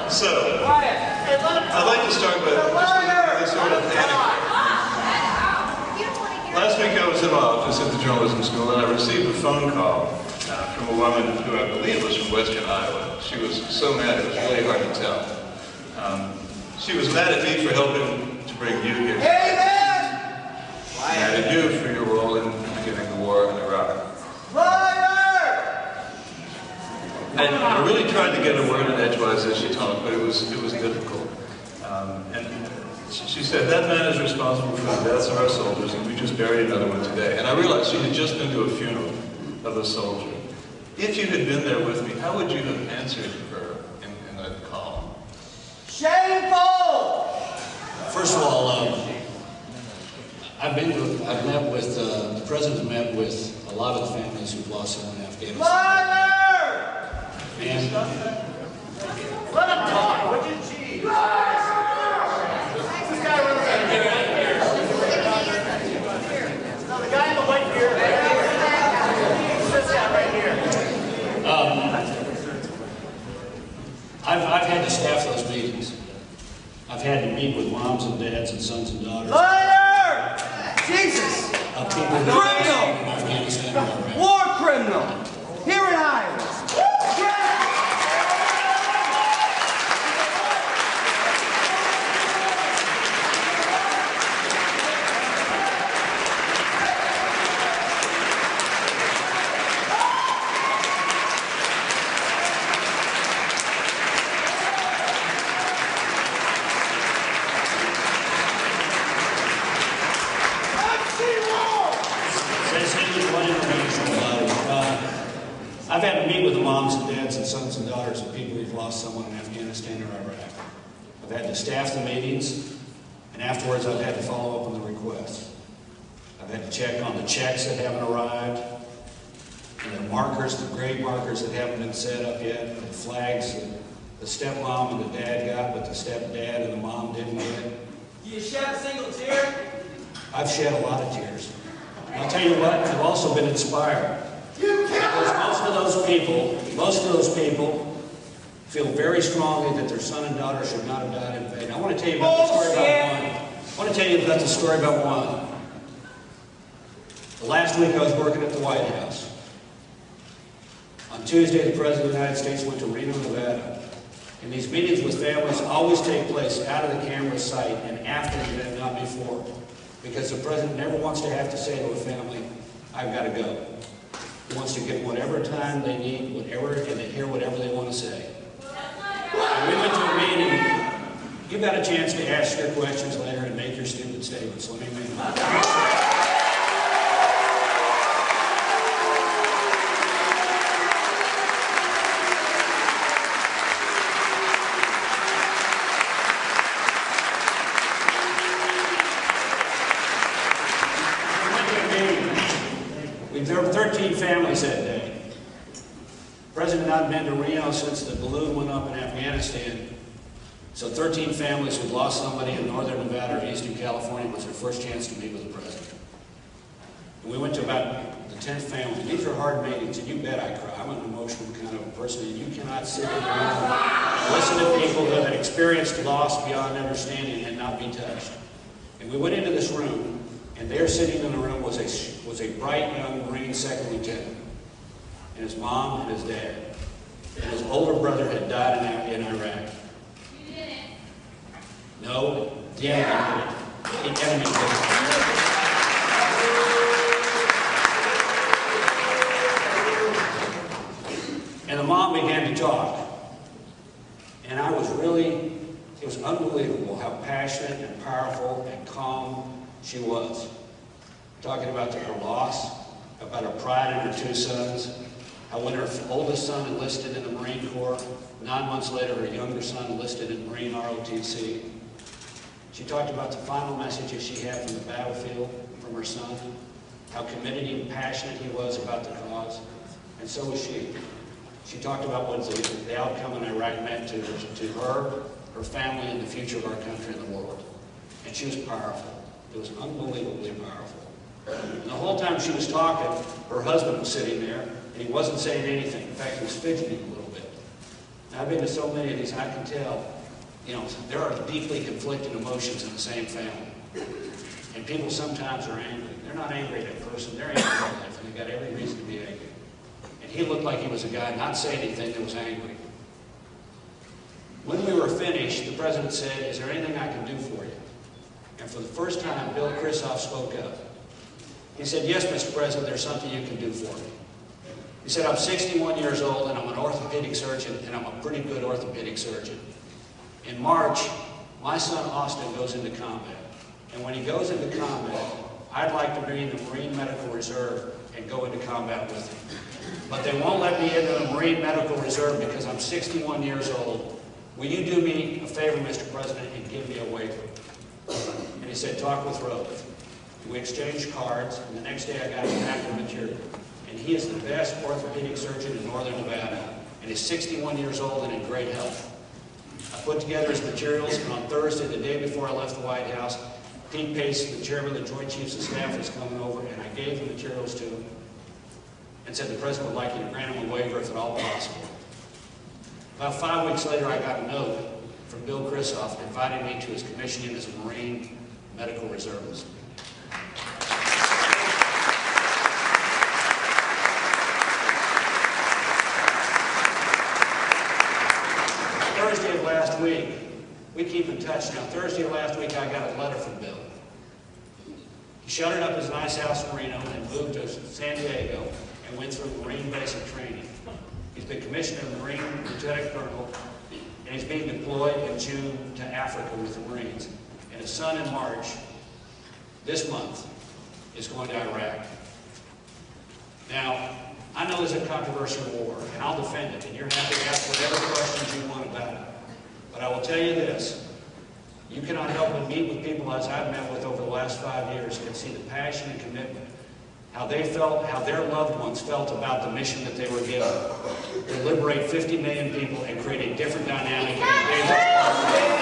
So, I'd like to start with this sort of anecdote. Last week I was in my office at the journalism school and I received a phone call from a woman who I believe was from western Iowa. She was so mad it was really hard to tell. She was mad at me for helping to bring you here. Mad at you for your role in beginning the war in Iraq. And I really tried to get a word in edgewise as she talked, but it was difficult. And she said, that man is responsible for the deaths of our soldiers, and we just buried another one today. And I realized she had just been to a funeral of a soldier. If you had been there with me, how would you have answered her in that call? Shameful! First of all, I've met with, the President met with a lot of the families who've lost someone in Afghanistan. Liar! And let him talk, would you, geez? This guy really got here. No, the guy in the white beard. This guy right here. I've had to staff those meetings. I've had to meet with moms and dads and sons and daughters. Liar! Jesus! Of people who Criminal! in Afghanistan and Iraq. War criminal! Here in Iowa! I've had to meet with the moms and dads and sons and daughters of people who've lost someone in Afghanistan or Iraq. I've had to staff the meetings, and afterwards I've had to follow up on the requests. I've had to check on the checks that haven't arrived, and the markers, the grade markers that haven't been set up yet, the flags that the stepmom and the dad got, but the stepdad and the mom didn't get. Do you shed a single tear? I've shed a lot of tears. And I'll tell you what, I've also been inspired. Because most of those people feel very strongly that their son and daughter should not have died in vain. I want to tell you about the story about one. I want to tell you about the story about one. The last week I was working at the White House. On Tuesday, the President of the United States went to Reno, Nevada. And these meetings with families always take place out of the camera's sight and after the event, not before. Because the President never wants to have to say to a family, I've got to go. He wants to get whatever time they need, whatever, and to hear whatever they want to say. And we went to a meeting. You got a chance to ask your questions later and make your stupid statements. Let me make them. There were 13 families that day. The President had not been to Reno since the balloon went up in Afghanistan. So 13 families who'd lost somebody in northern Nevada or eastern California was their first chance to meet with the President. And we went to about the 10th family. These are hard meetings, and you bet I cry. I'm an emotional kind of a person, and you cannot sit in the room and listen to people who have experienced loss beyond understanding and not be touched. And we went into this room. And there sitting in the room was a bright young Marine second lieutenant, and his mom and his dad. And his older brother had died in Iraq. You didn't? No, the enemy did it. The enemy did it. And the mom began to talk. And I was really, it was unbelievable how passionate and powerful and calm she was. Talking about her loss, about her pride in her two sons, how when her oldest son enlisted in the Marine Corps, 9 months later her younger son enlisted in Marine ROTC. She talked about the final messages she had from the battlefield, from her son, how committed and passionate he was about the cause, and so was she. She talked about what the outcome in Iraq meant to her, her family, and the future of our country and the world. And she was powerful. It was unbelievably powerful. And the whole time she was talking, her husband was sitting there, and he wasn't saying anything. In fact, he was fidgeting a little bit. Now, I've been to so many of these, I can tell, you know, there are deeply conflicting emotions in the same family. And people sometimes are angry. They're not angry at a person, they're angry at life, and they've got every reason to be angry. And he looked like he was a guy not saying anything that was angry. When we were finished, the president said, "Is there anything I can do for you?" And for the first time, Bill Kristoff spoke up. He said, "Yes, Mr. President, there's something you can do for me." He said, "I'm 61 years old and I'm an orthopedic surgeon, and I'm a pretty good orthopedic surgeon. In March, my son Austin goes into combat. And when he goes into combat, I'd like to be in the Marine Medical Reserve and go into combat with him. But they won't let me into the Marine Medical Reserve because I'm 61 years old. Will you do me a favor, Mr. President, and give me a waiver?" And he said, "Talk with Rove." We exchanged cards, and the next day I got a pack of material. And he is the best orthopedic surgeon in northern Nevada, and is 61 years old and in great health. I put together his materials, and on Thursday, the day before I left the White House, Pete Pace, the chairman of the Joint Chiefs of Staff, was coming over, and I gave the materials to him and said the president would like you to grant him a waiver if at all possible. About 5 weeks later, I got a note from Bill Kristoff inviting me to his commissioning as a Marine Medical Reservist. Thursday of last week, we keep in touch now. Thursday of last week, I got a letter from Bill. He shuttered up his nice house in Reno and moved to San Diego and went through Marine basic training. He's been commissioned as a Marine Lieutenant Colonel, and he's being deployed in June to Africa with the Marines. And his son in March, this month, is going to Iraq. Now, I know there's a controversial war, and I'll defend it, and you're happy to ask whatever questions you want about it. But I will tell you this, you cannot help but meet with people as I've met with over the last 5 years and see the passion and commitment, how they felt, how their loved ones felt about the mission that they were given. To liberate 50 million people and create a different dynamic in the